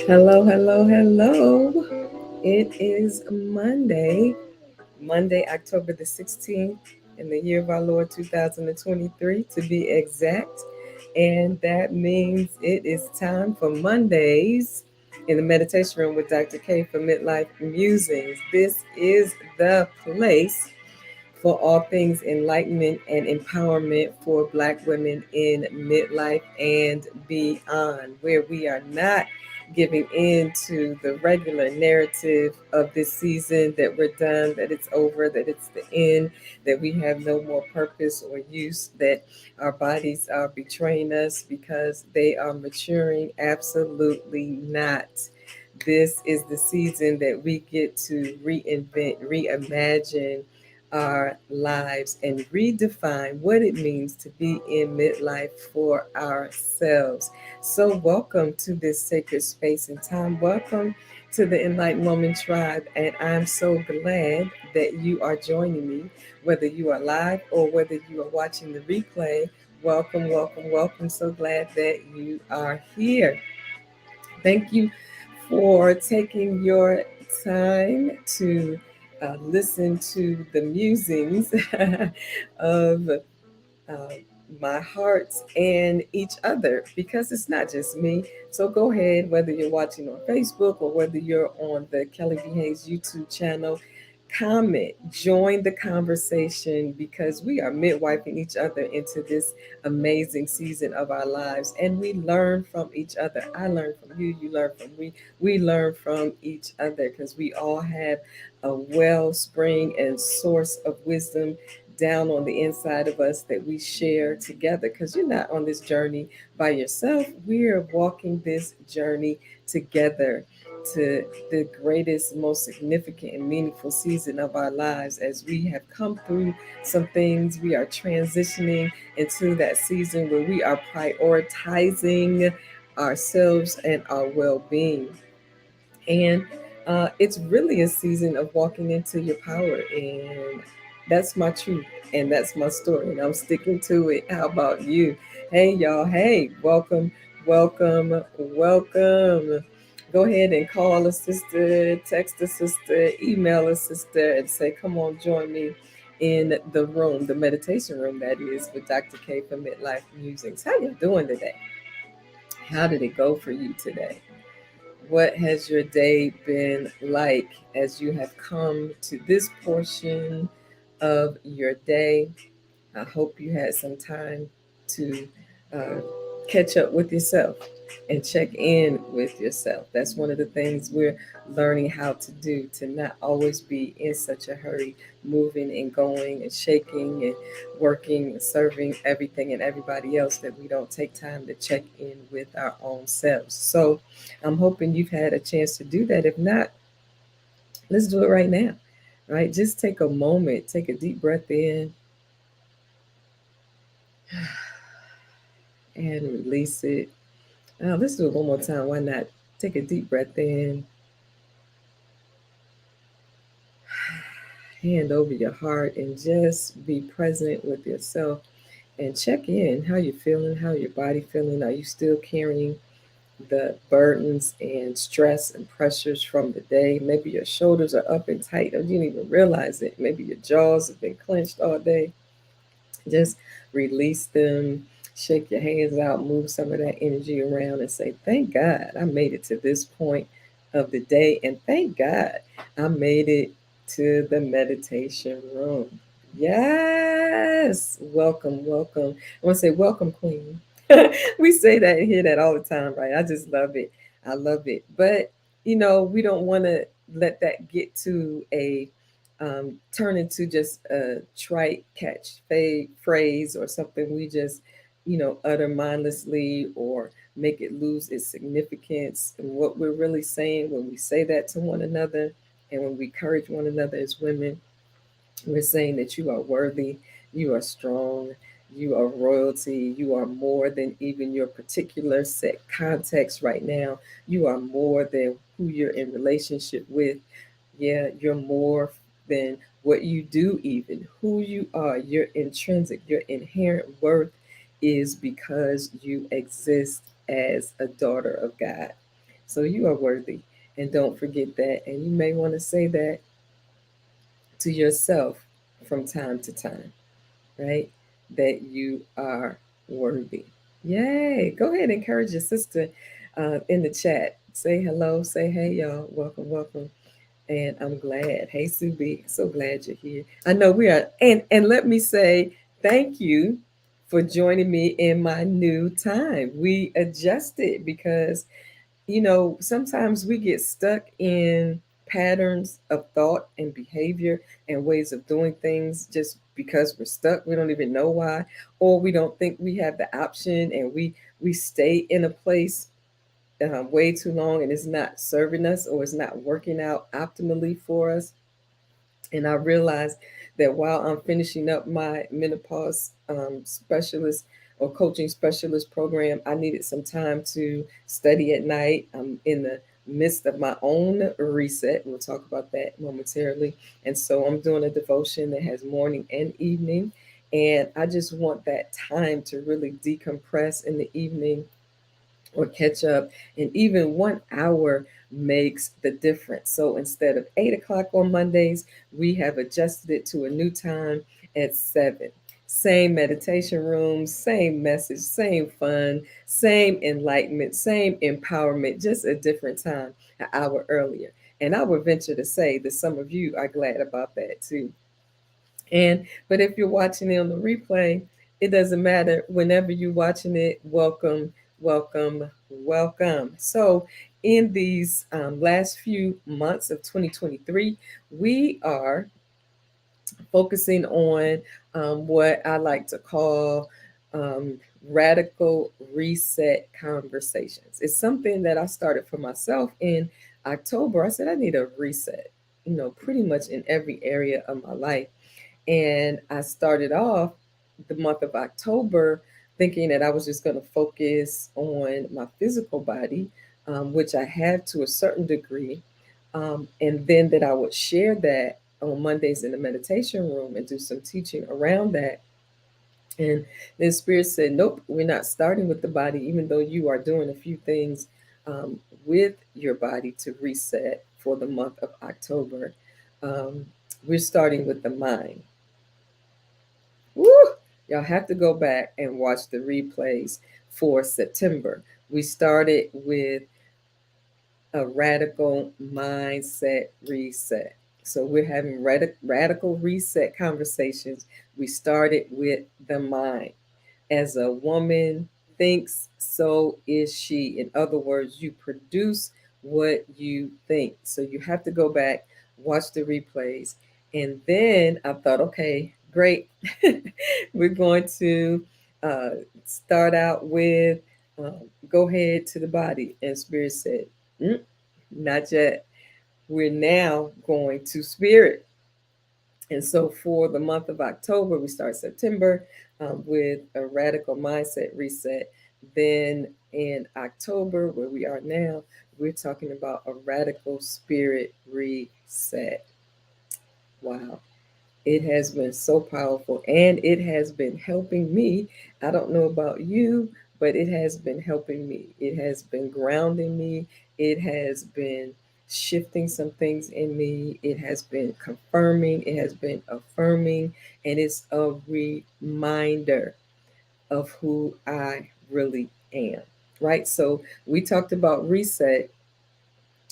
Hello, hello, hello. It is Monday, October the 16th, in the year of our Lord 2023 to be exact. And that means it is time for Mondays in the meditation room with Dr. K for Midlife Musings. This is the place for all things enlightenment and empowerment for Black women in midlife and beyond, where we are not giving in to the regular narrative of this season that we're done, that it's over, that it's the end, that we have no more purpose or use, that our bodies are betraying us because they are maturing. Absolutely not. This is the season that we get to reinvent, reimagine our lives and redefine what it means to be in midlife for ourselves. So, welcome to this sacred space and time. Welcome to the Enlightened Woman Tribe. And I'm so glad that you are joining me, whether you are live or whether you are watching the replay. Welcome, welcome, welcome. So glad that you are here. Thank you for taking your time to listen to the musings of uh, my heart and each other, because it's not just me. So go ahead, whether you're watching on Facebook or whether you're on the Kelly V. Hayes YouTube channel, comment, join the conversation, because we are midwifing each other into this amazing season of our lives, and we learn from each other. I learn from you, you learn from me, we learn from each other, because we all have a wellspring and source of wisdom down on the inside of us that we share together, because you're not on this journey by yourself. We're walking this journey together to the greatest, most significant, and meaningful season of our lives. As we have come through some things, we are transitioning into that season where we are prioritizing ourselves and our well being. And it's really a season of walking into your power. And that's my truth. And that's my story. And I'm sticking to it. How about you? Hey, y'all. Hey, welcome, welcome, welcome. Go ahead and call a sister, text a sister, email a sister, and say, come on, join me in the room, the meditation room, that is, with Dr. K for Midlife Musings. How you doing today? How did it go for you today? What has your day been like as you have come to this portion of your day? I hope you had some time to uh, catch up with yourself and check in with yourself. That's one of the things we're learning how to do, to not always be in such a hurry, moving and going and shaking and working and serving everything and everybody else, that we don't take time to check in with our own selves. So I'm hoping you've had a chance to do that. If not, let's do it right now. Right? Just take a moment, take a deep breath in and release it. Let's do it one more time. Why not? Take a deep breath in, hand over your heart, and just be present with yourself and check in. How you feeling? How your body feeling? Are you still carrying the burdens and stress and pressures from the day? Maybe your shoulders are up and tight, or you didn't even realize it. Maybe your jaws have been clenched all day. Just release them, shake your hands out, move some of that energy around, and say, thank God I made it to this point of the day. And thank God I made it to the meditation room. Yes. Welcome, welcome. I want to say, welcome, Queen. We say that and hear that all the time, right? I just love it. I love it. But, we don't want to let that get to a turn into just a trite phrase or something we just, utter mindlessly, or make it lose its significance. And what we're really saying when we say that to one another, and when we encourage one another as women, we're saying that you are worthy, you are strong, you are royalty, you are more than even your particular set context right now. You are more than who you're in relationship with. Yeah, you're more than what you do, even who you are. Your intrinsic, your inherent worth is because you exist as a daughter of God. So you are worthy. And don't forget that. And you may want to say that to yourself from time to time, right? That you are worthy. Yay. Go ahead and encourage your sister in the chat. Say hello. Say hey, y'all. Welcome, welcome. And I'm glad. Hey, Subi. So glad you're here. I know we are. And let me say thank you for joining me in my new time. We adjusted because sometimes we get stuck in patterns of thought and behavior and ways of doing things just because we're stuck. We don't even know why, or we don't think we have the option, and we stay in a place way too long, and it's not serving us or it's not working out optimally for us. And I realized that while I'm finishing up my menopause specialist or coaching specialist program, I needed some time to study at night. I'm in the midst of my own reset. We'll talk about that momentarily. And so I'm doing a devotion that has morning and evening. And I just want that time to really decompress in the evening or catch up. And even 1 hour makes the difference. So instead of 8 o'clock on Mondays, we have adjusted it to a new time at 7. Same meditation room, same message, same fun, same enlightenment, same empowerment, just a different time, an hour earlier. And I would venture to say that some of you are glad about that too. And but if you're watching it on the replay, it doesn't matter. Whenever you're watching it, welcome, welcome, welcome. So in these last few months of 2023, we are focusing on what I like to call um, radical reset conversations. It's something that I started for myself in October. I said I need a reset, pretty much in every area of my life. And I started off the month of October thinking that I was just going to focus on my physical body, which I have to a certain degree. And then that I would share that on Mondays in the meditation room and do some teaching around that. And then Spirit said, nope, we're not starting with the body, even though you are doing a few things um, with your body to reset for the month of October. Um, we're starting with the mind. Woo! Y'all have to go back and watch the replays for September. We started with a radical mindset reset. So we're having radical reset conversations. We started with the mind. As a woman thinks, so is she. In other words, you produce what you think. So you have to go back, watch the replays. And then I thought, okay, great. We're going to uh, start out with um, go ahead to the body. And Spirit said, mm, not yet. We're now going to Spirit. And so for the month of October, we start September with a radical mindset reset. Then in October, where we are now, we're talking about a radical spirit reset. Wow. It has been so powerful and it has been helping me. I don't know about you, but it has been helping me. It has been grounding me. It has been shifting some things in me. It has been confirming. It has been affirming. And it's a reminder of who I really am. Right? So we talked about reset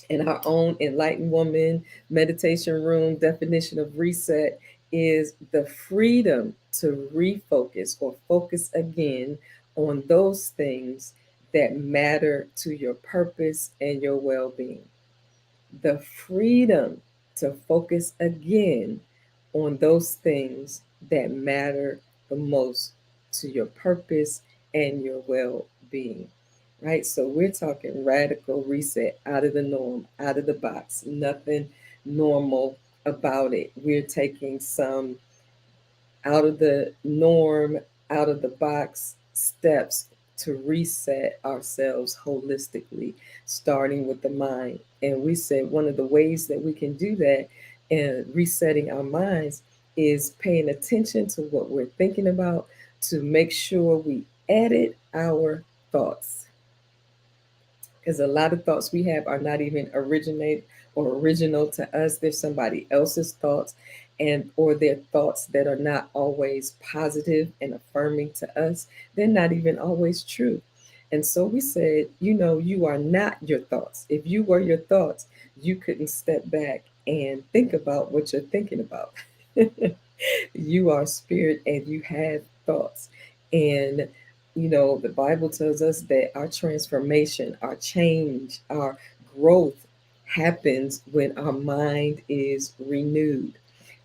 in our own Enlightened Woman meditation room. Definition of reset is the freedom to refocus or focus again on those things that matter to your purpose and your well being. The freedom to focus again on those things that matter the most to your purpose and your well being. Right? So we're talking radical reset, out of the norm, out of the box, nothing normal about it. We're taking some out of the norm, out of the box steps to reset ourselves holistically, starting with the mind. And we said one of the ways that we can do that and resetting our minds is paying attention to what we're thinking about to make sure we edit our thoughts, because a lot of thoughts we have are not even original to us. They're somebody else's thoughts, and or they're thoughts that are not always positive and affirming to us. They're not even always true. And so we said, you are not your thoughts. If you were your thoughts, you couldn't step back and think about what you're thinking about. You are spirit and you have thoughts. And the Bible tells us that our transformation, our change, our growth happens when our mind is renewed.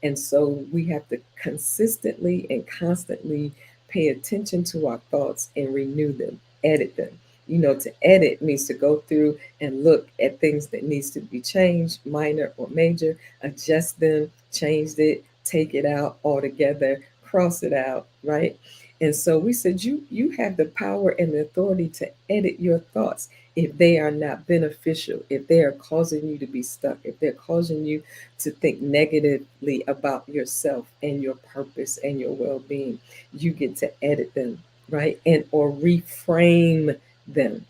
And so we have to consistently and constantly pay attention to our thoughts and renew them, edit them. To edit means to go through and look at things that needs to be changed, minor or major, adjust them, change it, take it out altogether, cross it out, right? And so we said you have the power and the authority to edit your thoughts if they are not beneficial, if they are causing you to be stuck, if they're causing you to think negatively about yourself and your purpose and your well-being. You get to edit them, right? And or reframe them,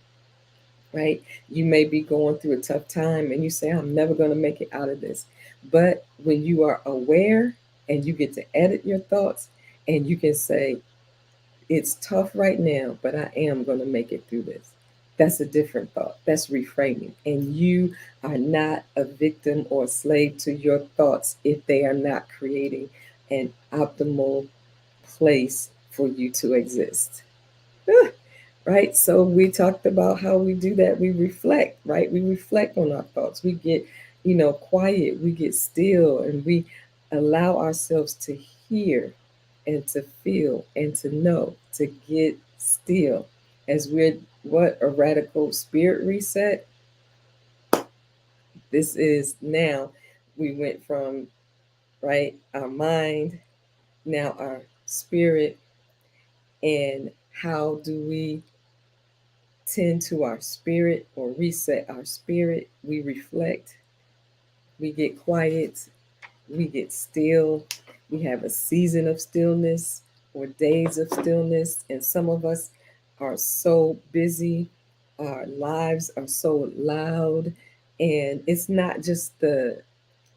right? You may be going through a tough time and you say, I'm never going to make it out of this. But when you are aware and you get to edit your thoughts and you can say, it's tough right now, but I am going to make it through this. That's a different thought. That's reframing. And you are not a victim or a slave to your thoughts if they are not creating an optimal place for you to exist. Right? So we talked about how we do that. We reflect, right? We reflect on our thoughts. We get, quiet. We get still and we allow ourselves to hear and to feel and to know, to get still. As we're what a radical spirit reset. This is now we went from right our mind, now our spirit, and how do we tend to our spirit or reset our spirit? We reflect, we get quiet, we get still. We have a season of stillness or days of stillness, and some of us are so busy, our lives are so loud, and it's not just the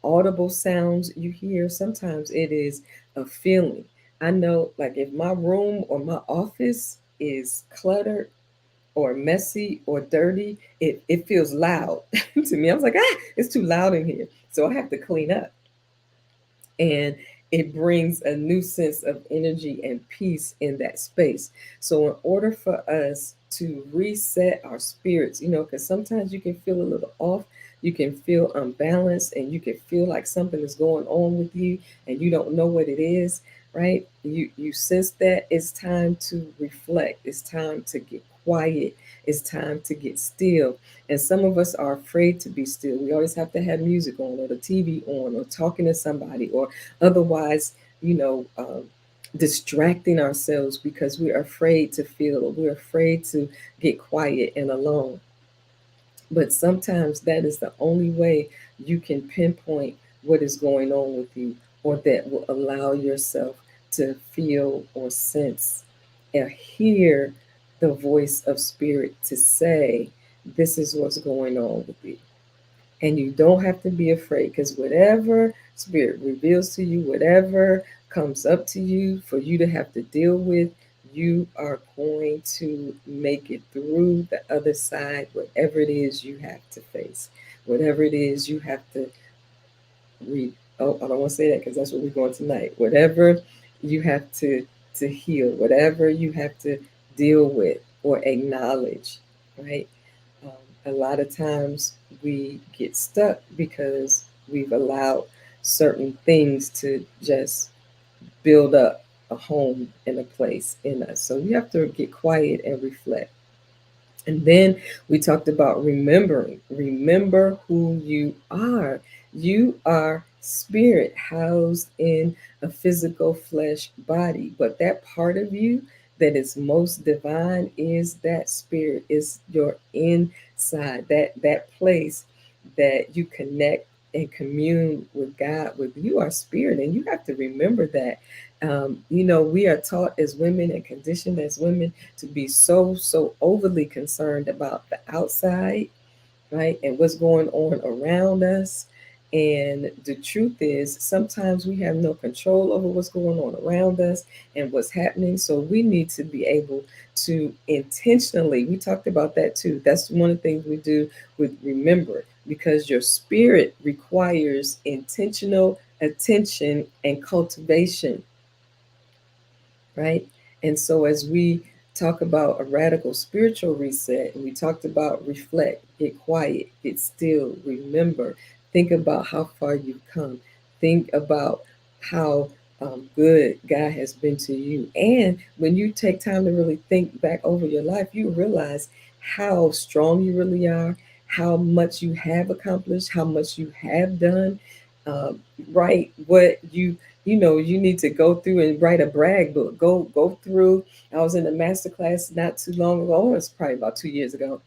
audible sounds you hear, sometimes it is a feeling. I know, like, if my room or my office is cluttered or messy or dirty, it feels loud to me. I was like, it's too loud in here. So I have to clean up, and it brings a new sense of energy and peace in that space. So, in order for us to reset our spirits, because sometimes you can feel a little off, you can feel unbalanced, and you can feel like something is going on with you and you don't know what it is, right? You sense that it's time to reflect, it's time to get quiet, it's time to get still. And some of us are afraid to be still. We always have to have music on or the TV on or talking to somebody or otherwise, you know, um, distracting ourselves because we're afraid to feel or we're afraid to get quiet and alone. But sometimes that is the only way you can pinpoint what is going on with you, or that will allow yourself to feel or sense or hear the voice of spirit to say, this is what's going on with you. And you don't have to be afraid, because whatever spirit reveals to you, whatever comes up to you for you to have to deal with, you are going to make it through the other side, whatever it is you have to face, whatever it is you have to read. Oh, I don't want to say that because that's what we're going tonight. Whatever you have to heal, whatever you have to deal with or acknowledge, right? A lot of times we get stuck because we've allowed certain things to just build up a home and a place in us. So we have to get quiet and reflect. And then we talked about remembering. Remember who you are. You are spirit housed in a physical flesh body. But that part of you that is most divine is that spirit, is your inside, that place that you connect and commune with God with. You are spirit, and you have to remember that. We are taught as women and conditioned as women to be so overly concerned about the outside, right? And what's going on around us. And the truth is, sometimes we have no control over what's going on around us and what's happening. So we need to be able to intentionally, we talked about that too. That's one of the things we do with remember, because your spirit requires intentional attention and cultivation, right? And so as we talk about a radical spiritual reset, and we talked about reflect, get quiet, get still, remember, think about how far you've come, think about how good God has been to you. And when you take time to really think back over your life, you realize how strong you really are, how much you have accomplished, how much you have done, um, right? What you need to go through and write a brag book. Go through. I was in a master class not too long ago. It's probably about 2 years ago.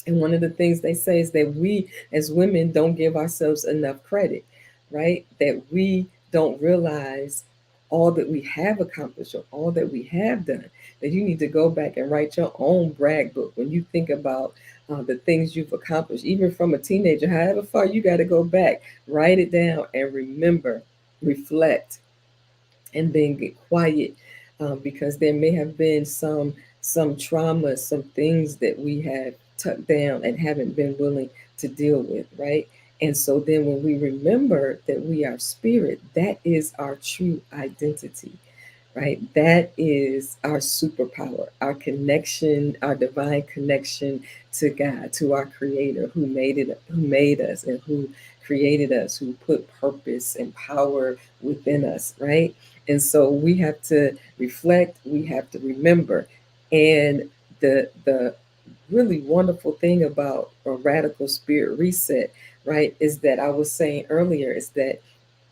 And one of the things they say is that we as women don't give ourselves enough credit, right? That we don't realize all that we have accomplished or all that we have done. That you need to go back and write your own brag book when you think about the things you've accomplished, even from a teenager, however far you got to go back, write it down and remember, reflect, and then get quiet, because there may have been some trauma, some things that we have tucked down and haven't been willing to deal with, right? And so then when we remember that we are spirit, that is our true identity, right? That is our superpower, our connection, our divine connection to God, to our creator who made us and who created us, who put purpose and power within us, right? And so we have to reflect, we have to remember. And the really wonderful thing about a radical spirit reset, right, is that I was saying earlier is that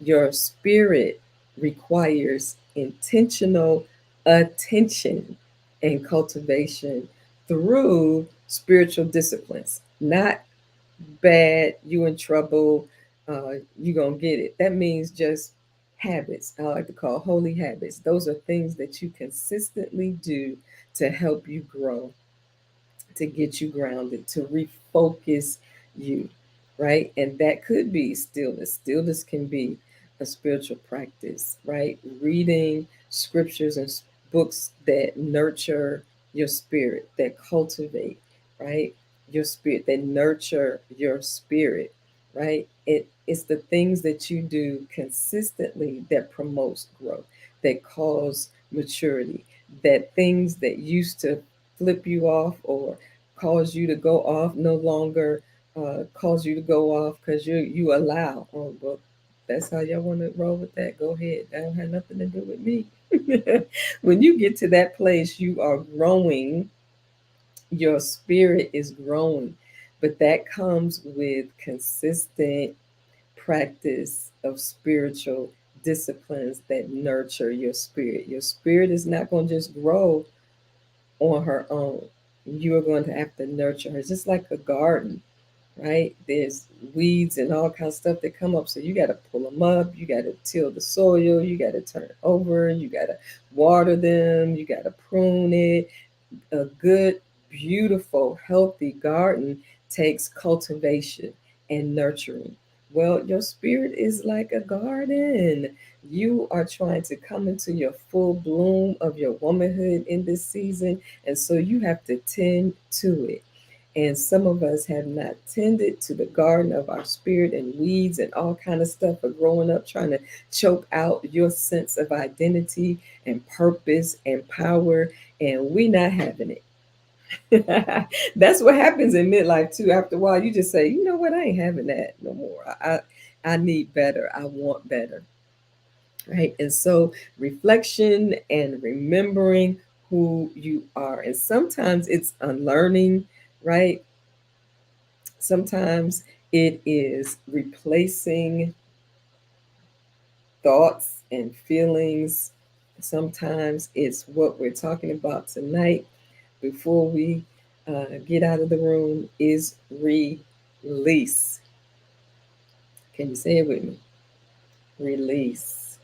your spirit requires intentional attention and cultivation through spiritual disciplines. Not bad, you in trouble, you gonna get it. That means just habits. I like to call holy habits. Those are things that you consistently do to help you grow, to get you grounded, to refocus you, right? And that could be stillness. Stillness can be a spiritual practice, right? Reading scriptures and books that nurture your spirit, that cultivate, right? Your spirit, that nurture your spirit, right? It's the things that you do consistently that promotes growth, that cause maturity, that things that used to flip you off or cause you to go off no longer cause you to go off because you allow. Oh well, that's how y'all want to roll with that. Go ahead. That don't have nothing to do with me. When you get to that place, you are growing. Your spirit is growing, but that comes with consistent practice of spiritual disciplines that nurture your spirit. Your spirit is not going to just grow on her own. You are going to have to nurture her. It's just like a garden, right? There's weeds and all kinds of stuff that come up. So you got to pull them up. You got to till the soil. You got to turn it over. You got to water them. You got to prune it. A good, beautiful, healthy garden takes cultivation and nurturing. Well, your spirit is like a garden. You are trying to come into your full bloom of your womanhood in this season, and so you have to tend to it. And some of us have not tended to the garden of our spirit, and weeds and all kind of stuff are growing up trying to choke out your sense of identity and purpose and power, and we not having it. That's what happens in midlife too. After a while, you just say, you know what, I ain't having that no more. I need better. I want better. Right. And so reflection and remembering who you are. And sometimes it's unlearning, right? Sometimes it is replacing thoughts and feelings. Sometimes it's what we're talking about tonight before we get out of the room is release. Can you say it with me? Release.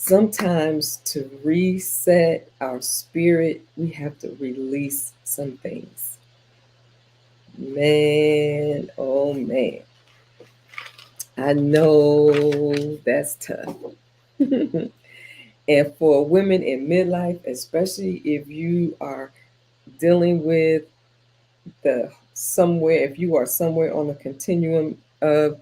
Sometimes to reset our spirit, we have to release some things. Man, oh man, I know that's tough. And for women in midlife, especially if you are dealing with the somewhere, if you are somewhere on the continuum of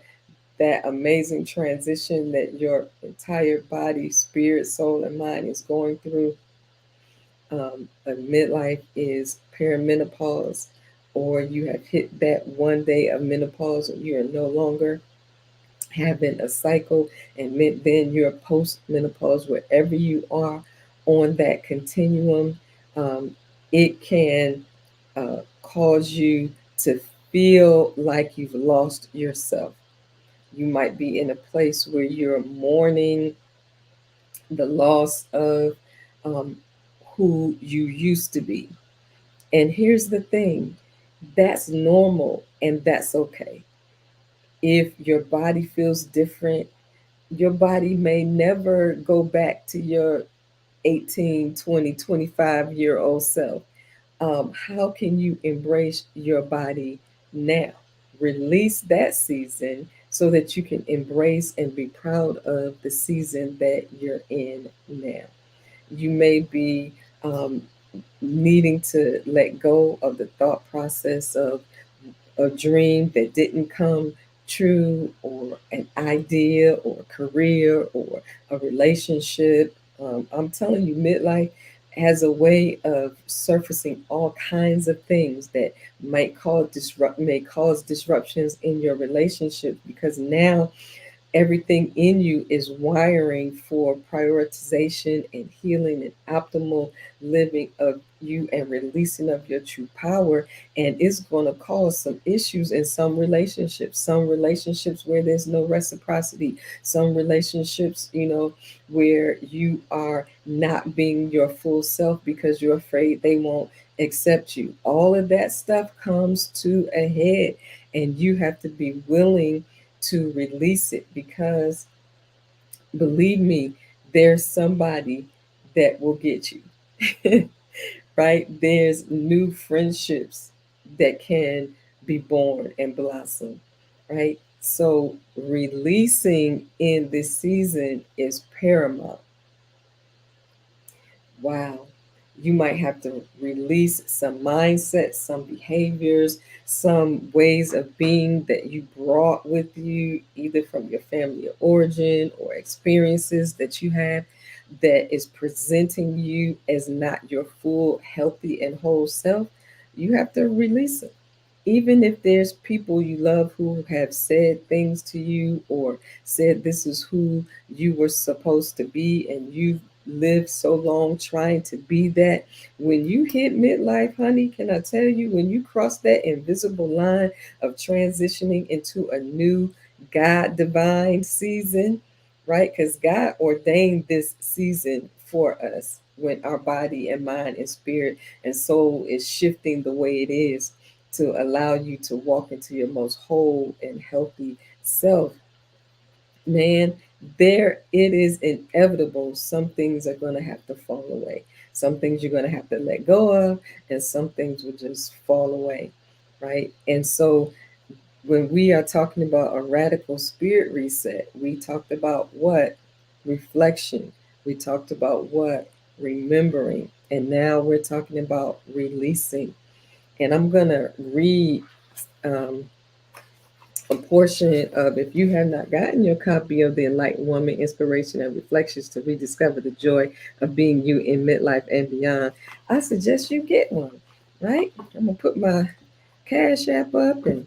that amazing transition that your entire body, spirit, soul, and mind is going through, a midlife is perimenopause, or you have hit that one day of menopause, and you are no longer having a cycle, and then you're post menopause, wherever you are on that continuum, um, it can cause you to feel like you've lost yourself. You might be in a place where you're mourning the loss of um, who you used to be. And here's the thing, that's normal and that's okay. If your body feels different, your body may never go back to your 18, 20, 25-year-old self. How can you embrace your body now? Release that season so that you can embrace and be proud of the season that you're in now. You may be um, needing to let go of the thought process of a dream that didn't come true, or an idea, or a career, or a relationship. I'm telling you, midlife has a way of surfacing all kinds of things that may cause disruptions in your relationship, because now everything in you is wiring for prioritization and healing and optimal living of you and releasing of your true power. And it's going to cause some issues in some relationships where there's no reciprocity, some relationships, where you are not being your full self because you're afraid they won't accept you. All of that stuff comes to a head, and you have to be willing to release it, because believe me, there's somebody that will get you. Right? There's new friendships that can be born and blossom, right? So releasing in this season is paramount. Wow. You might have to release some mindsets, some behaviors, some ways of being that you brought with you, either from your family of origin or experiences that you have, that is presenting you as not your full, healthy, and whole self. You have to release it. Even if there's people you love who have said things to you, or said this is who you were supposed to be, and you've lived so long trying to be that, when you hit midlife, honey, can I tell you, when you cross that invisible line of transitioning into a new God divine season, right? Because God ordained this season for us, when our body and mind and spirit and soul is shifting the way it is, to allow you to walk into your most whole and healthy self. Man, there it is inevitable. Some things are going to have to fall away. Some things you're going to have to let go of, and some things will just fall away, right? And so when we are talking about a radical spirit reset, we talked about what? Reflection. We talked about what? Remembering. And now we're talking about releasing. And I'm going to read um, a portion of, if you have not gotten your copy of the Enlightened Woman Inspiration and Reflections to Rediscover the Joy of Being You in Midlife and Beyond, I suggest you get one, right? I'm going to put my Cash App up and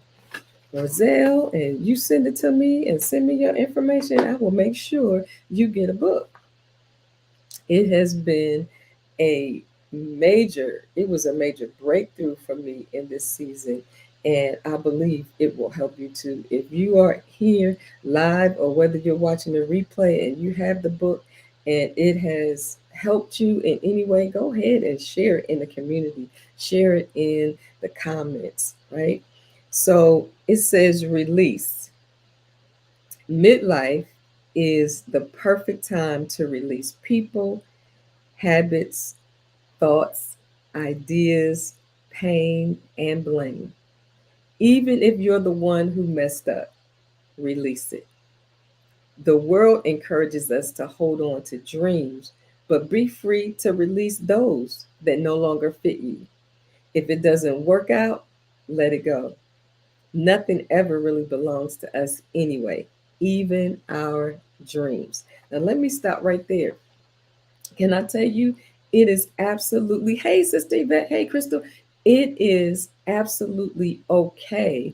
Roselle, and you send it to me and send me your information. I will make sure you get a book. It has been a it was a major breakthrough for me in this season. And I believe it will help you too. If you are here live, or whether you're watching the replay and you have the book and it has helped you in any way, go ahead and share it in the community, share it in the comments, right? So it says release. Midlife is the perfect time to release people, habits, thoughts, ideas, pain, and blame. Even if you're the one who messed up, release it. The world encourages us to hold on to dreams, but be free to release those that no longer fit you. If it doesn't work out, let it go. Nothing ever really belongs to us anyway, even our dreams. Now, let me stop right there. Can I tell you, it is absolutely, hey, Sister Yvette, hey, Crystal, it is absolutely okay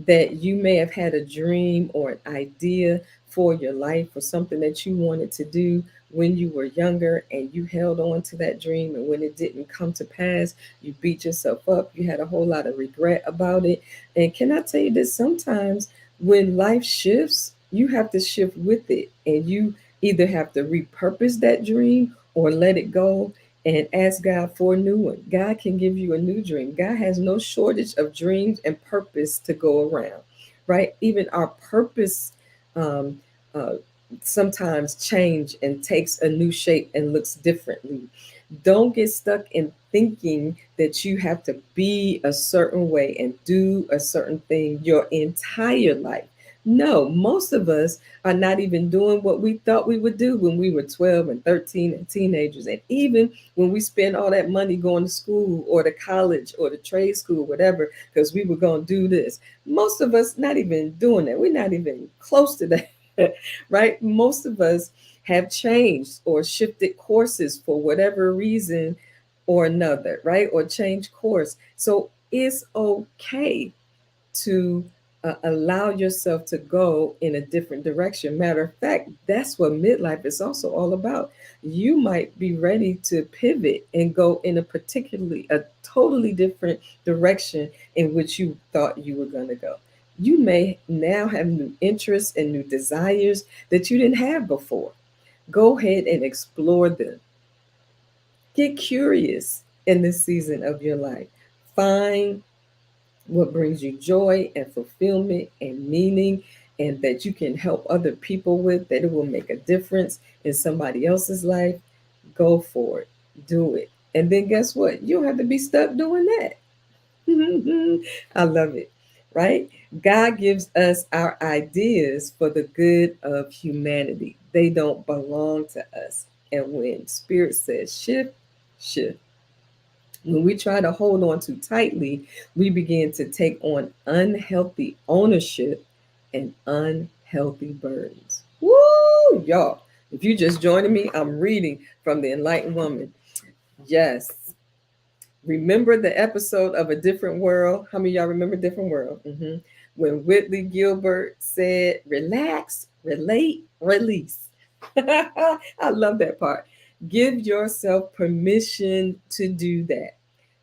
that you may have had a dream or an idea for your life or something that you wanted to do when you were younger and you held on to that dream, and when it didn't come to pass you beat yourself up, you had a whole lot of regret about it. And can I tell you that sometimes when life shifts, you have to shift with it, and you either have to repurpose that dream or let it go and ask God for a new one. God can give you a new dream. God has no shortage of dreams and purpose to go around, right? Even our purpose um, uh, sometimes change and takes a new shape and looks differently. Don't get stuck in thinking that you have to be a certain way and do a certain thing your entire life. No, most of us are not even doing what we thought we would do when we were 12 and 13 and teenagers. And even when we spend all that money going to school or to college or to trade school, whatever, because we were going to do this, most of us not even doing that. We're not even close to that, right? Most of us have changed or shifted courses for whatever reason or another, right? Or changed course. So it's okay to allow yourself to go in a different direction. Matter of fact, that's what midlife is also all about. You might be ready to pivot and go in a totally different direction in which you thought you were going to go. You may now have new interests and new desires that you didn't have before. Go ahead and explore them. Get curious in this season of your life. Find what brings you joy and fulfillment and meaning, and that you can help other people with, that it will make a difference in somebody else's life. Go for it. Do it. And then guess what? You don't have to be stuck doing that. I love it, right? God gives us our ideas for the good of humanity. They don't belong to us. And when Spirit says shift, shift. When we try to hold on too tightly, we begin to take on unhealthy ownership and unhealthy burdens. Woo, y'all. If you just joining me, I'm reading from the Enlightened Woman. Yes, remember the episode of A Different World? How many of y'all remember Different World? When Whitley Gilbert said, relax, relate, release. I love that part. Give yourself permission to do that.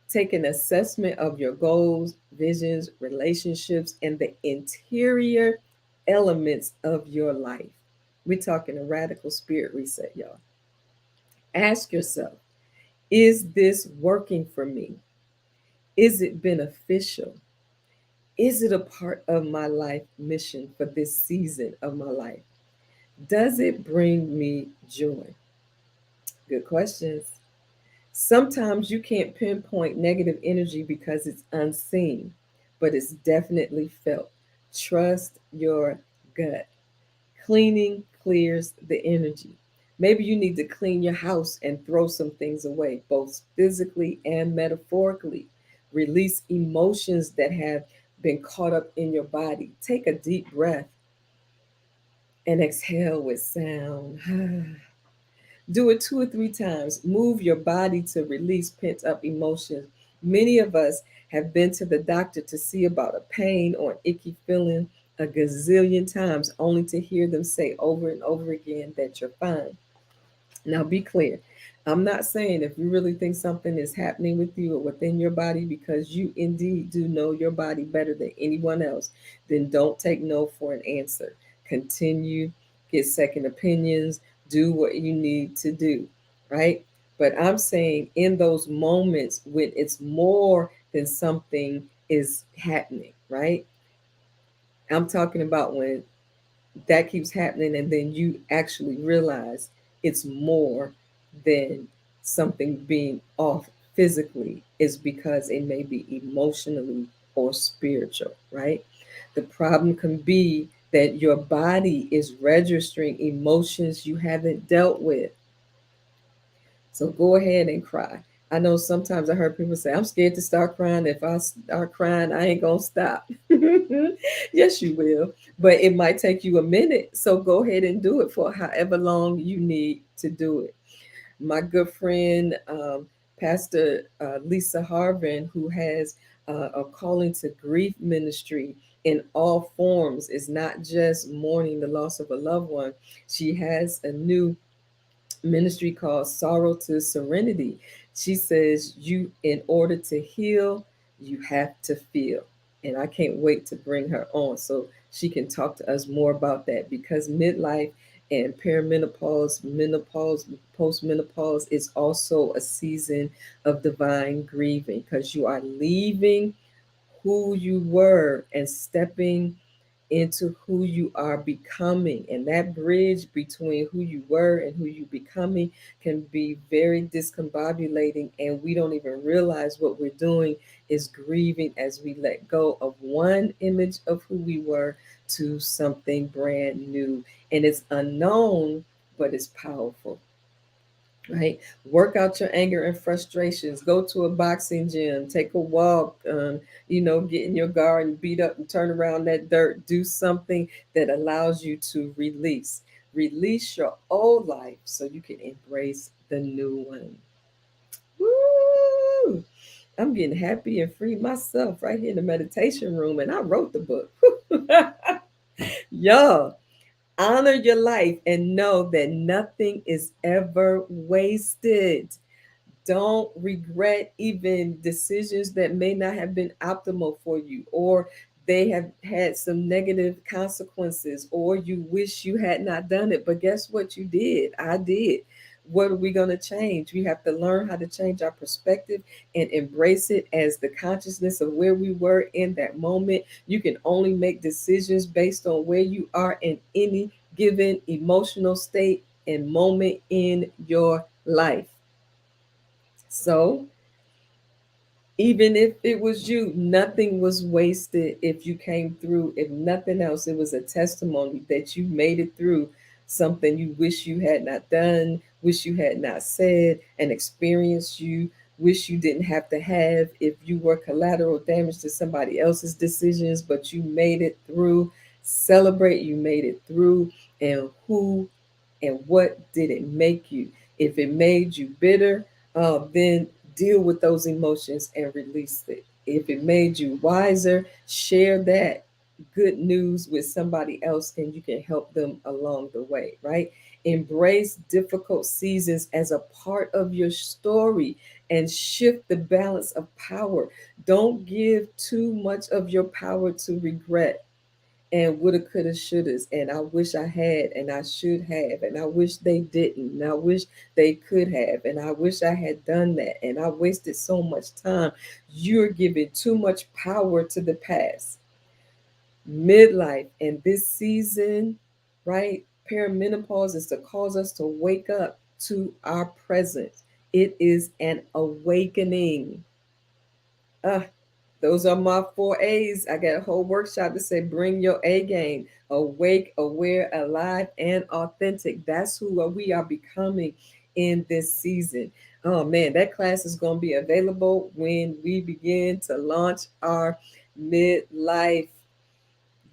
Take an assessment of your goals, visions, relationships, and the interior elements of your life. We're talking a radical spirit reset, y'all. Ask yourself, is this working for me? Is it beneficial? Is it a part of my life mission for this season of my life? Does it bring me joy? Good questions. Sometimes you can't pinpoint negative energy because it's unseen, but it's definitely felt. Trust your gut. Cleaning clears the energy. Maybe you need to clean your house and throw some things away, both physically and metaphorically. Release emotions that have been caught up in your body. Take a deep breath and exhale with sound. Do it 2 or 3 times. Move your body to release pent up emotions. Many of us have been to the doctor to see about a pain or an icky feeling a gazillion times, only to hear them say over and over again that you're fine. Now, be clear. I'm not saying if you really think something is happening with you or within your body, because you indeed do know your body better than anyone else, then don't take no for an answer. Continue, get second opinions, do what you need to do, right? But I'm saying in those moments when it's more than something is happening, right? I'm talking about when that keeps happening, and then you actually realize it's more than something being off physically, is because it may be emotionally or spiritual, right? The problem can be that your body is registering emotions you haven't dealt with. So go ahead and cry. I know sometimes I heard people say, I'm scared to start crying. If I start crying, I ain't going to stop. Yes, you will. But it might take you a minute. So go ahead and do it for however long you need to do it. My good friend, Pastor Lisa Harvin, who has a calling to grief ministry in all forms, is not just mourning the loss of a loved one. She has a new ministry called Sorrow to Serenity. She says, you, in order to heal, you have to feel. And I can't wait to bring her on so she can talk to us more about that, because midlife and perimenopause, menopause, postmenopause is also a season of divine grieving, because you are leaving who you were and stepping into who you are becoming. And that bridge between who you were and who you becoming can be very discombobulating. And we don't even realize what we're doing is grieving as we let go of one image of who we were to something brand new. And it's unknown, but it's powerful, right? Work out your anger and frustrations. Go to a boxing gym, take a walk, get in your garden, beat up and turn around that dirt. Do something that allows you to release. Release your old life so you can embrace the new one. Woo! I'm getting happy and free myself right here in the meditation room, and I wrote the book. Y'all, honor your life and know that nothing is ever wasted. Don't regret even decisions that may not have been optimal for you, or they have had some negative consequences, or you wish you had not done it. But guess what? You did. I did. What are we going to change? We have to learn how to change our perspective and embrace it as the consciousness of where we were in that moment. You can only make decisions based on where you are in any given emotional state and moment in your life. So, even if it was you, nothing was wasted if you came through. If nothing else, it was a testimony that you made it through something you wish you had not done, wish you had not said, an experience you wish you didn't have to have. If you were collateral damage to somebody else's decisions, but you made it through, celebrate you made it through. And who and what did it make you? If it made you bitter, then deal with those emotions and release it. If it made you wiser, share that good news with somebody else and you can help them along the way, right? Embrace difficult seasons as a part of your story and shift the balance of power. Don't give too much of your power to regret and woulda, coulda, shouldas, and I wish I had, and I should have, and I wish they didn't, and I wish they could have, and I wish I had done that, and I wasted so much time. You're giving too much power to the past. Midlife and this season, right? Perimenopause is to cause us to wake up to our present. It is an awakening. Uh, those are my 4 A's. I got a whole workshop to say bring your A game. Awake, aware, alive, and authentic. That's who we are becoming in this season. Oh man, that class is going to be available when we begin to launch our midlife,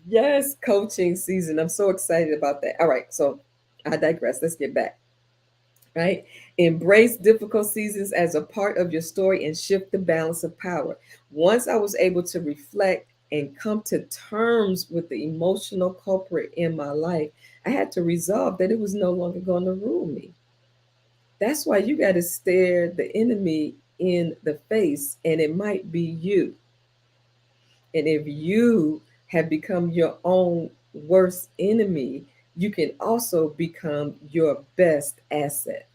yes, coaching season. I'm so excited about that. All right, so I digress. Let's get back, right? Embrace difficult seasons as a part of your story and shift the balance of power. Once I was able to reflect and come to terms with the emotional culprit in my life, I had to resolve that it was no longer going to rule me. That's why you got to stare the enemy in the face, and it might be you. And if you have become your own worst enemy, you can also become your best asset.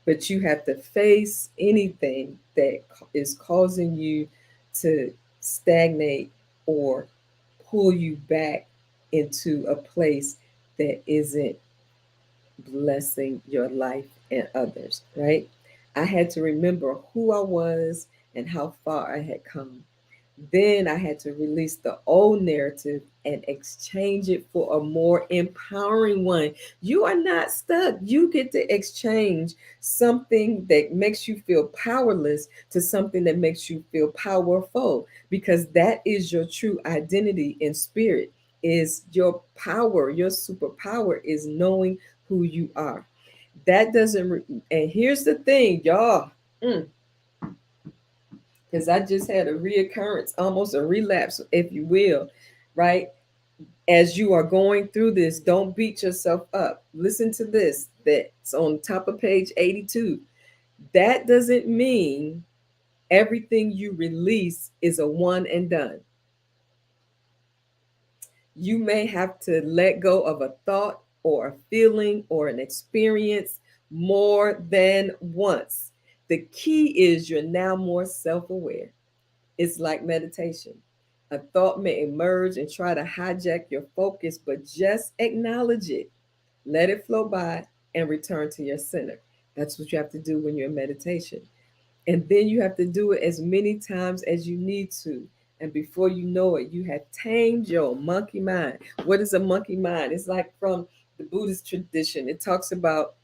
But you have to face anything that is causing you to stagnate or pull you back into a place that isn't blessing your life and others, right? I had to remember who I was and how far I had come. Then I had to release the old narrative and exchange it for a more empowering one. You are not stuck. You get to exchange something that makes you feel powerless to something that makes you feel powerful, because that is your true identity in spirit. Is your power, your superpower is knowing who you are. That doesn't and here's the thing, y'all. Because I just had a reoccurrence, almost a relapse, if you will, right? As you are going through this, don't beat yourself up. Listen to this, that's on top of page 82. That doesn't mean everything you release is a one and done. You may have to let go of a thought or a feeling or an experience more than once. The key is you're now more self aware. It's like meditation. A thought may emerge and try to hijack your focus, but just acknowledge it. Let it flow by and return to your center. That's what you have to do when you're in meditation. And then you have to do it as many times as you need to. And before you know it, you have tamed your monkey mind. What is a monkey mind? It's like from the Buddhist tradition. It talks about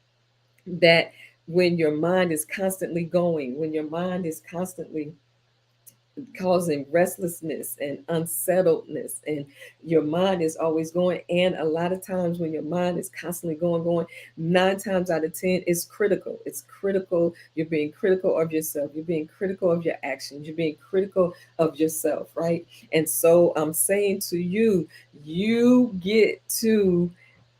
that when your mind is constantly going, when your mind is constantly causing restlessness and unsettledness, and your mind is always going, and a lot of times when your mind is constantly going, 9 times out of 10 it's critical. You're being critical of yourself, you're being critical of your actions, you're being critical of yourself, right? And so I'm saying to you, you get to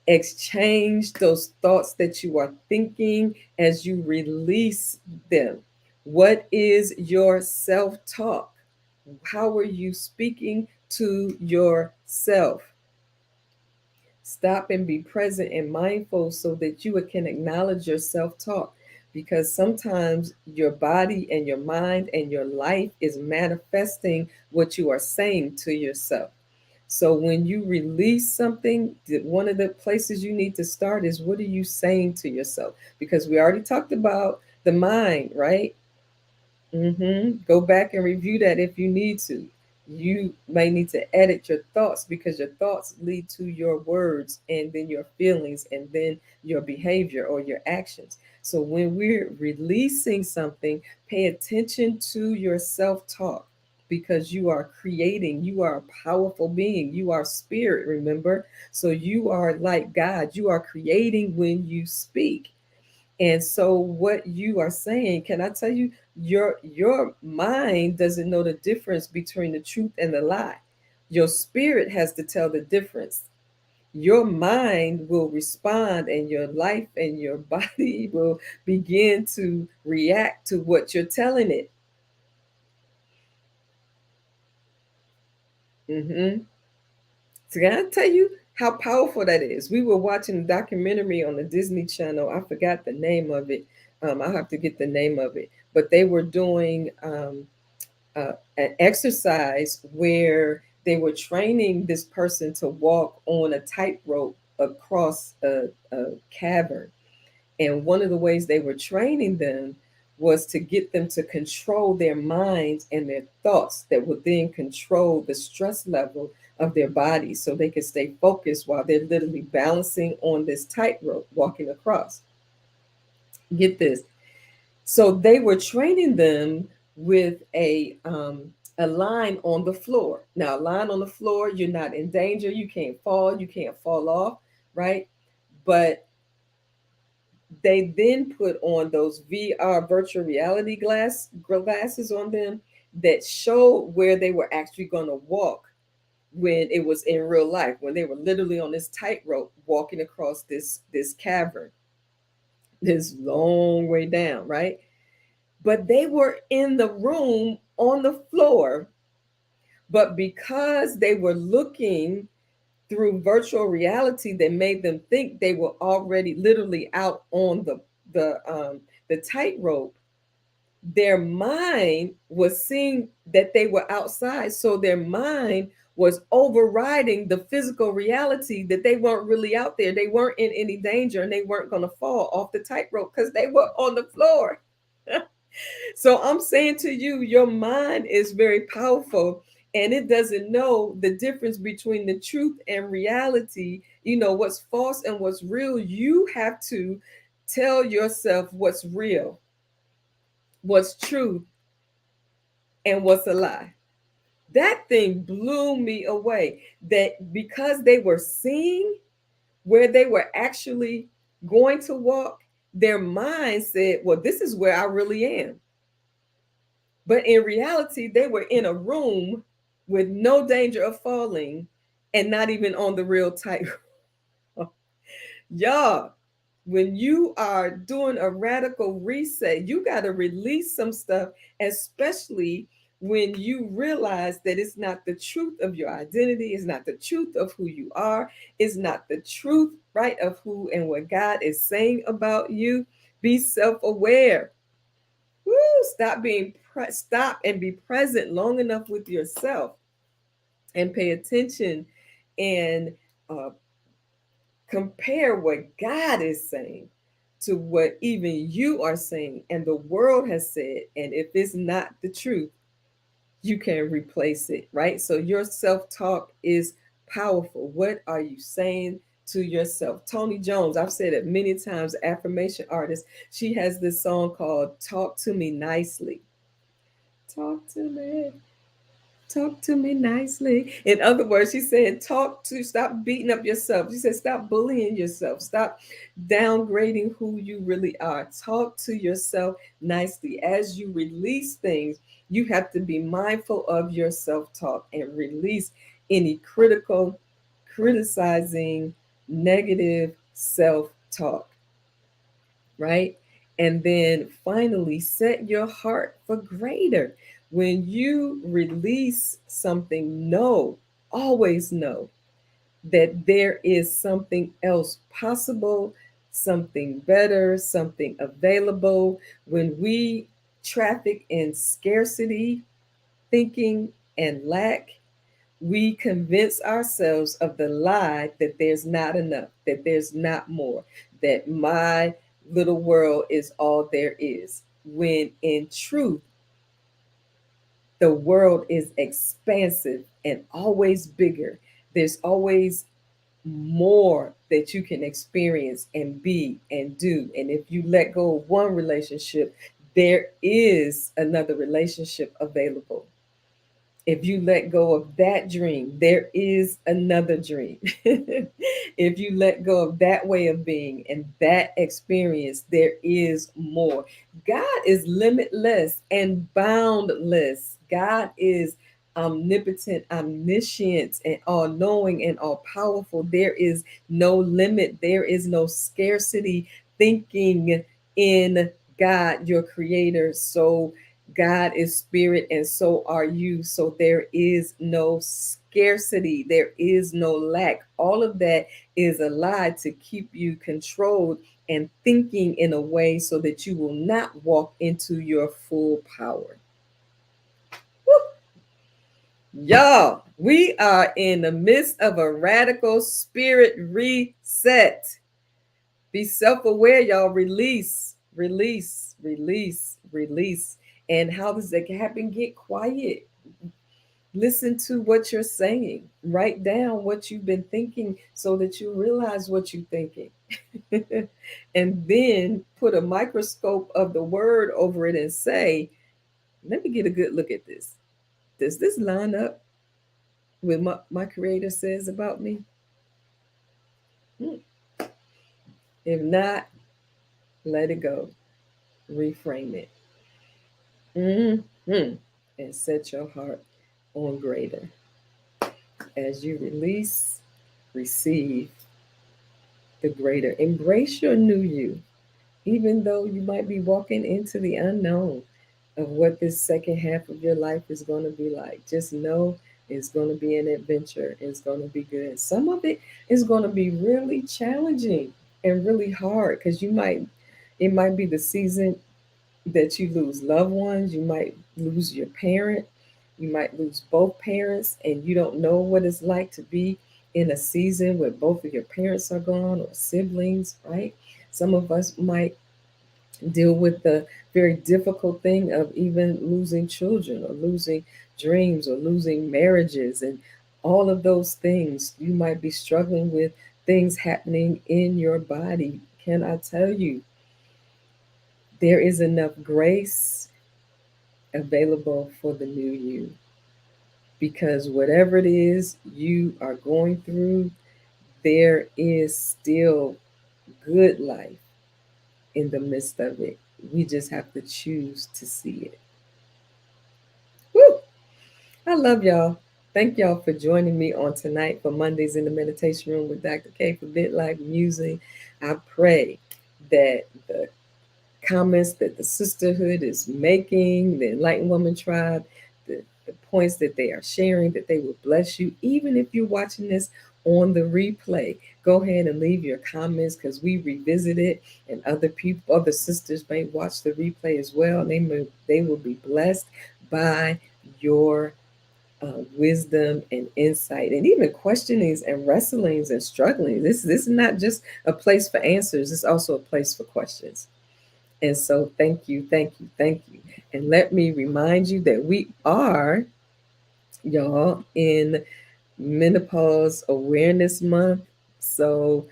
exchange those thoughts that you are thinking as you release them. What is your self talk? How are you speaking to yourself? Stop and be present and mindful so that you can acknowledge your self talk, because sometimes your body and your mind and your life is manifesting what you are saying to yourself. So when you release something, one of the places you need to start is, what are you saying to yourself? Because we already talked about the mind, right? Go back and review that if you need to. You may need to edit your thoughts, because your thoughts lead to your words and then your feelings and then your behavior or your actions. So when we're releasing something, pay attention to your self talk, because you are creating, you are a powerful being, you are spirit, remember? So you are like God, you are creating when you speak. And so what you are saying, can I tell you, your mind doesn't know the difference between the truth and the lie. Your spirit has to tell the difference. Your mind will respond, and your life and your body will begin to react to what you're telling it. hmm So can I tell you how powerful that is? We were watching a documentary on the Disney Channel. I forgot the name of it. I'll have to get the name of it. But they were doing an exercise where they were training this person to walk on a tightrope across a cavern. And one of the ways they were training them was to get them to control their minds and their thoughts, that would then control the stress level of their bodies so they could stay focused while they're literally balancing on this tightrope walking across. Get this. So they were training them with a line on the floor. Now, a line on the floor, you're not in danger. You can't fall off, right? But they then put on those VR virtual reality glasses on them that showed where they were actually going to walk when it was in real life, when they were literally on this tightrope walking across this cavern, this long way down, right? But they were in the room on the floor, but because they were looking through virtual reality that made them think they were already literally out on the tightrope, their mind was seeing that they were outside. So their mind was overriding the physical reality that they weren't really out there. They weren't in any danger and they weren't going to fall off the tightrope because they were on the floor. So I'm saying to you, your mind is very powerful and it doesn't know the difference between the truth and reality, what's false and what's real. You have to tell yourself what's real, what's true, and what's a lie. That thing blew me away, that because they were seeing where they were actually going to walk, their mind said, well, this is where I really am. But in reality, they were in a room with no danger of falling and not even on the real tightrope. Y'all, when you are doing a radical reset, you got to release some stuff, especially when you realize that it's not the truth of your identity, it's not the truth of who you are, it's not the truth, right, of who and what God is saying about you. Be self-aware. Woo, stop and be present long enough with yourself and pay attention and uh, compare what God is saying to what even you are saying and the world has said. And if it's not the truth, you can replace it, right? So your self-talk is powerful. What are you saying to yourself? Tony Jones, I've said it many times, affirmation artist. She has this song called Talk to Me Nicely. Talk to me. Talk to me nicely. In other words, she said, stop beating up yourself. She said, stop bullying yourself. Stop downgrading who you really are. Talk to yourself nicely. As you release things, you have to be mindful of your self talk and release any criticizing, negative self talk, right? And then finally, set your heart for greater. When you release something, always know that there is something else possible, something better, something available. When we traffic in scarcity, thinking, and lack, we convince ourselves of the lie that there's not enough, that there's not more, that my little world is all there is. When in truth, the world is expansive and always bigger. There's always more that you can experience and be and do. And if you let go of one relationship, there is another relationship available. If you let go of that dream, there is another dream. If you let go of that way of being and that experience, there is more. God is limitless and boundless. God is omnipotent, omniscient, and all knowing and all powerful. There is no limit, there is no scarcity thinking in God, your creator. So, God is spirit, and so are you. So there is no scarcity, there is no lack. All of that is a lie to keep you controlled and thinking in a way so that you will not walk into your full power. Woo! Y'all, we are in the midst of a radical spirit reset. Be self aware, y'all. Release, release, release, release. And how does that happen? Get quiet. Listen to what you're saying. Write down what you've been thinking so that you realize what you're thinking. And then put a microscope of the word over it and say, let me get a good look at this. Does this line up with my creator says about me? Hmm. If not, let it go. Reframe it. Mm-hmm. And set your heart on greater. As you release, receive the greater. Embrace your new you, even though you might be walking into the unknown of what this second half of your life is going to be like. Just know it's going to be an adventure. It's going to be good. Some of it is going to be really challenging and really hard because it might be the season that you lose loved ones. You might lose your parent. You might lose both parents, and you don't know what it's like to be in a season where both of your parents are gone or siblings, right? Some of us might deal with the very difficult thing of even losing children or losing dreams or losing marriages and all of those things. You might be struggling with things happening in your body. Can I tell you, there is enough grace available for the new you, because whatever it is you are going through, there is still good life in the midst of it. We just have to choose to see it. Woo! I love y'all. Thank y'all for joining me on tonight for Mondays in the Meditation Room with Dr. K for Midlife Music. I pray that the comments that the sisterhood is making, the Enlightened Woman Tribe, the points that they are sharing, that they will bless you. Even if you're watching this on the replay, go ahead and leave your comments, because we revisit it, and other people, other sisters may watch the replay as well. And they will be blessed by your wisdom and insight, and even questionings and wrestlings and struggling. This is not just a place for answers, it's also a place for questions. And so thank you, thank you, thank you. And let me remind you that we are, y'all, in Menopause Awareness Month. So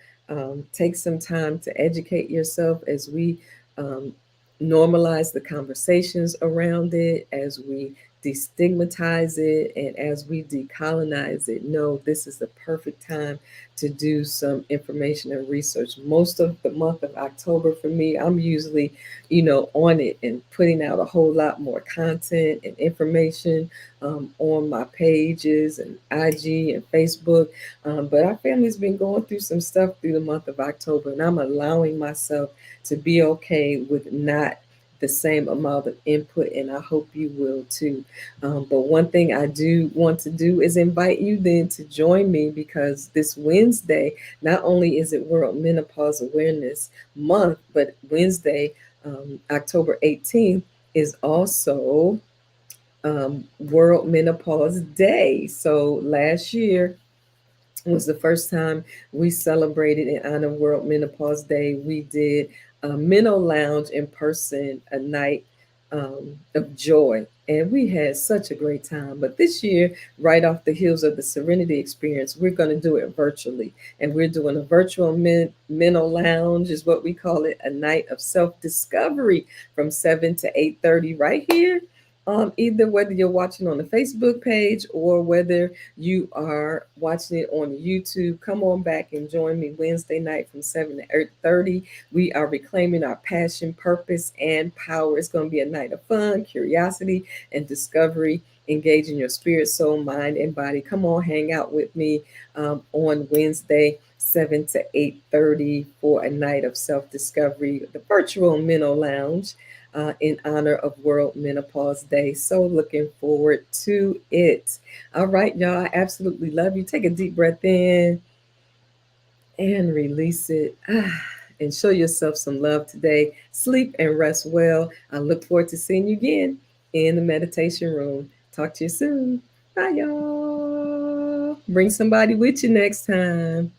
take some time to educate yourself as we um, normalize the conversations around it, as we destigmatize it, and as we decolonize it. No, this is the perfect time to do some information and research. Most of the month of October for me, I'm usually, on it and putting out a whole lot more content and information on my pages and IG and Facebook. But our family's been going through some stuff through the month of October, and I'm allowing myself to be okay with not the same amount of input, and I hope you will too. But one thing I do want to do is invite you then to join me, because this Wednesday, not only is it World Menopause Awareness Month, but Wednesday, October 18th, is also World Menopause Day. So last year was the first time we celebrated in honor of World Menopause Day. We did a Menno Lounge in person, a night of joy. And we had such a great time. But this year, right off the heels of the Serenity Experience, we're going to do it virtually. And we're doing a virtual Menno Lounge, is what we call it, a night of self-discovery from 7 to 8:30 right here. Either whether you're watching on the Facebook page or whether you are watching it on YouTube, come on back and join me Wednesday night from 7 to 8:30. We are reclaiming our passion, purpose, and power. It's going to be a night of fun, curiosity, and discovery, engaging your spirit, soul, mind, and body. Come on, hang out with me on Wednesday, 7 to 8:30 for a night of self-discovery, the virtual Menno Lounge, in honor of World Menopause Day. So looking forward to it. All right, y'all, I absolutely love you. Take a deep breath in and release it. And show yourself some love today. Sleep and rest well. I look forward to seeing you again in the meditation room. Talk to you soon. Bye, y'all. Bring somebody with you next time.